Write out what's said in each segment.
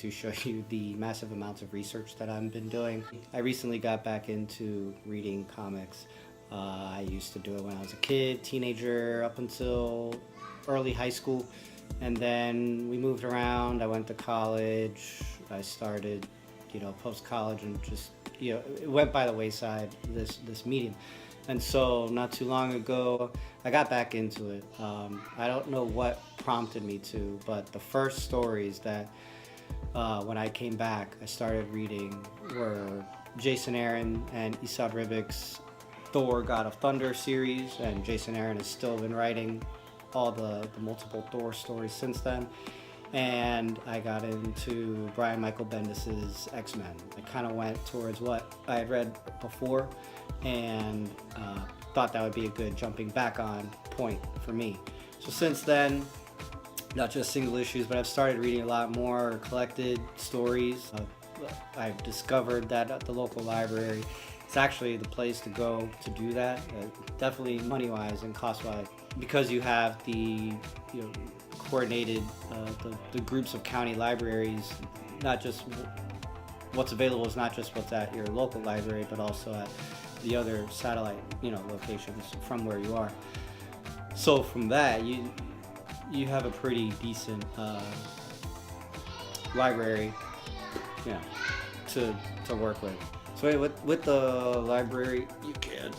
to show you the massive amounts of research that I've been doing. I recently got back into reading comics. I used to do it when I was a kid, teenager, up until early high school. And then we moved around. I went to college. I started, post-college, and just, it went by the wayside, this medium. And so not too long ago, I got back into it. I don't know what prompted me to, but the first stories that, when I came back, I started reading were Jason Aaron and Esad Ribic's Thor God of Thunder series, and Jason Aaron has still been writing all the multiple Thor stories since then. And I got into Brian Michael Bendis's X-Men. I kind of went towards what I had read before, and thought that would be a good jumping back on point for me. So since then, not just single issues, but I've started reading a lot more collected stories. I've discovered that at the local library, it's actually the place to go to do that. Definitely money-wise and cost-wise, because you have the coordinated the groups of county libraries. Not just what's available is not just what's at your local library, but also at the other satellite locations from where you are. So from that, you have a pretty decent library to work with. So with the library, you can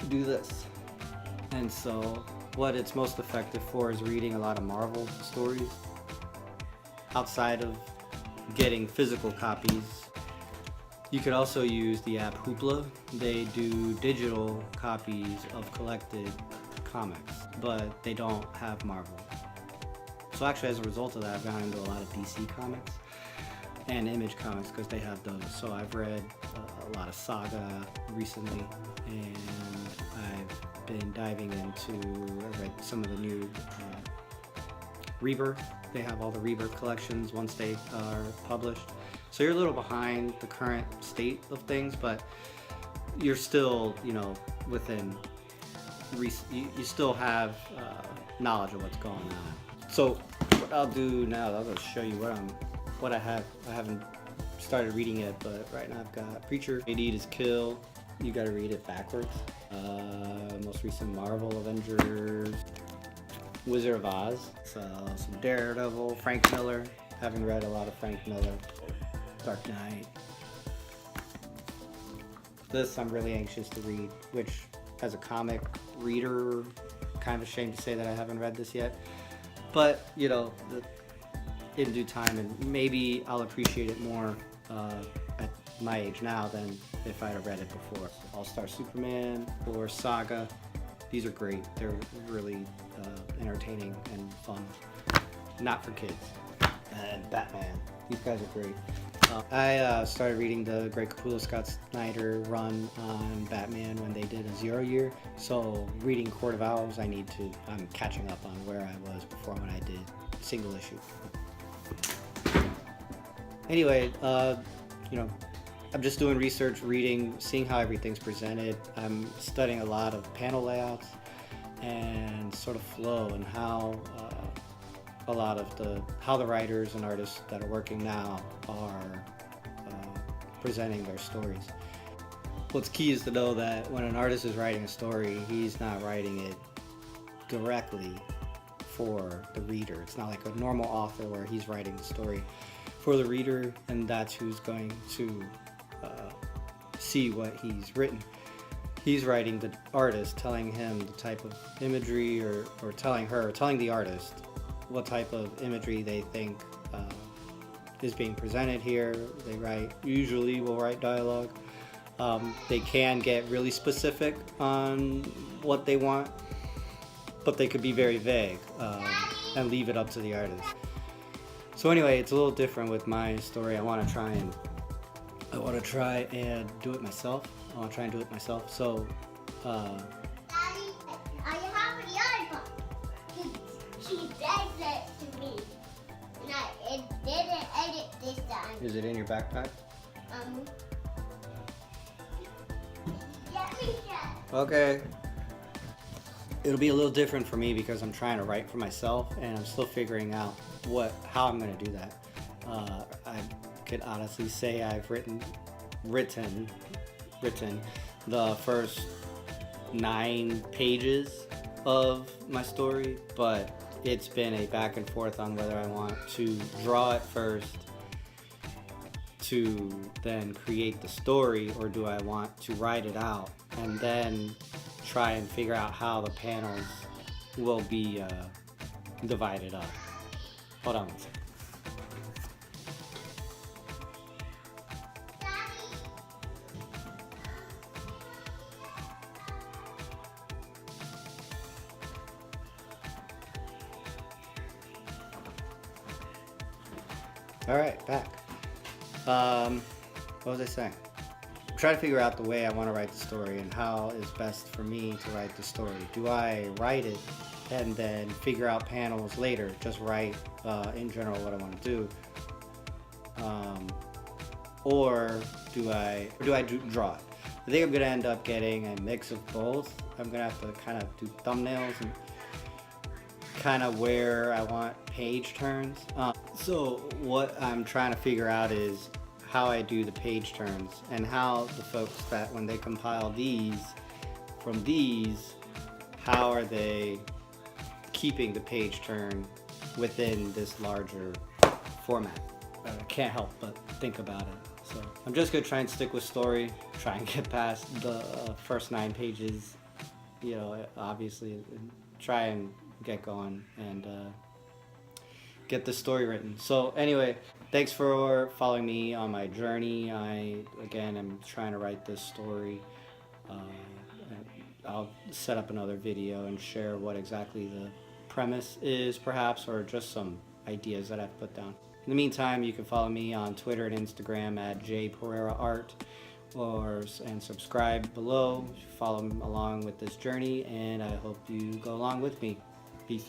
do this. And so what it's most effective for is reading a lot of Marvel stories. Outside of getting physical copies, you could also use the app Hoopla. They do digital copies of collected comics, but they don't have Marvel. So actually, as a result of that, I've gotten into a lot of DC comics and Image comics because they have those. So I've read a lot of Saga recently, and I've been diving into, I read some of the new Rebirth. They have all the Rebirth collections once they are published. So you're a little behind the current state of things, but you're still, within, you still have knowledge of what's going on. So what I'll do now, I'll just show you what I have. I haven't started reading yet, but right now I've got Preacher, They Eat His Kill. You gotta read it backwards. Most recent Marvel Avengers, Wizard of Oz, some Daredevil, Frank Miller. Having read a lot of Frank Miller. Dark Knight. This I'm really anxious to read, which as a comic reader, kind of ashamed to say that I haven't read this yet. But, in due time, and maybe I'll appreciate it more at my age now than if I'd have read it before. All-Star Superman or Saga. These are great. They're really entertaining and fun. Not for kids. And Batman. These guys are great. I started reading the Greg Capullo Scott Snyder run on Batman when they did a 0 year. So reading Court of Owls, I'm catching up on where I was before when I did single issue. Anyway, I'm just doing research, reading, seeing how everything's presented. I'm studying a lot of panel layouts and sort of flow, and how a lot of how the writers and artists that are working now are presenting their stories. What's key is to know that when an artist is writing a story, he's not writing it directly for the reader. It's not like a normal author where he's writing the story for the reader, and that's who's going to see what he's written. He's writing the artist, telling him the type of imagery, or telling the artist what type of imagery they think is being presented here. They usually will write dialogue. They can get really specific on what they want, but they could be very vague and leave it up to the artist. So anyway, it's a little different with my story. I want to try and do it myself. So Daddy, I have the iPhone. She begged it to me. And it didn't edit this time. Is it in your backpack? Let me check. Okay. It'll be a little different for me because I'm trying to write for myself, and I'm still figuring out how I'm gonna do that. I could honestly say I've written the first 9 pages of my story, but it's been a back and forth on whether I want to draw it first to then create the story, or do I want to write it out and then try and figure out how the panels will be divided up. Hold on one second. All right, back. What was I saying? Try to figure out the way I want to write the story and how is best for me to write the story. Do I write it and then figure out panels later? Just write in general what I want to do, or do I draw it? I think I'm gonna end up getting a mix of both. I'm gonna have to kind of do thumbnails and kind of where I want page turns. So what I'm trying to figure out is how I do the page turns, and how the folks that when they compile these from these, how are they keeping the page turn within this larger format. I can't help but think about it. So I'm just gonna try and stick with story, try and get past the first 9 pages, you know, obviously, and try and get going and get the story written. So anyway, thanks for following me on my journey. Again, I'm trying to write this story. I'll set up another video and share what exactly the premise is, perhaps, or just some ideas that I've put down. In the meantime, you can follow me on Twitter and Instagram at jpereiraart, and subscribe below. Follow along with this journey, and I hope you go along with me. Peace.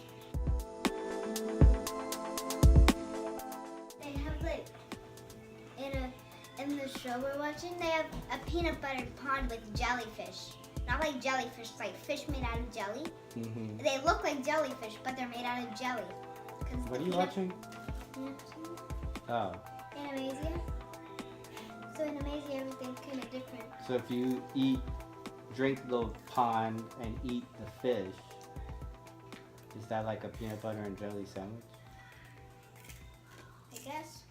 They have like in the show we're watching, they have a peanut butter pond with jellyfish. Not like jellyfish, like fish made out of jelly. Mm-hmm. They look like jellyfish, but they're made out of jelly. What are you watching? Oh. Animasia. So in Amazia, everything's kind of different. So if you drink the pond and eat the fish, is that like a peanut butter and jelly sandwich? I guess.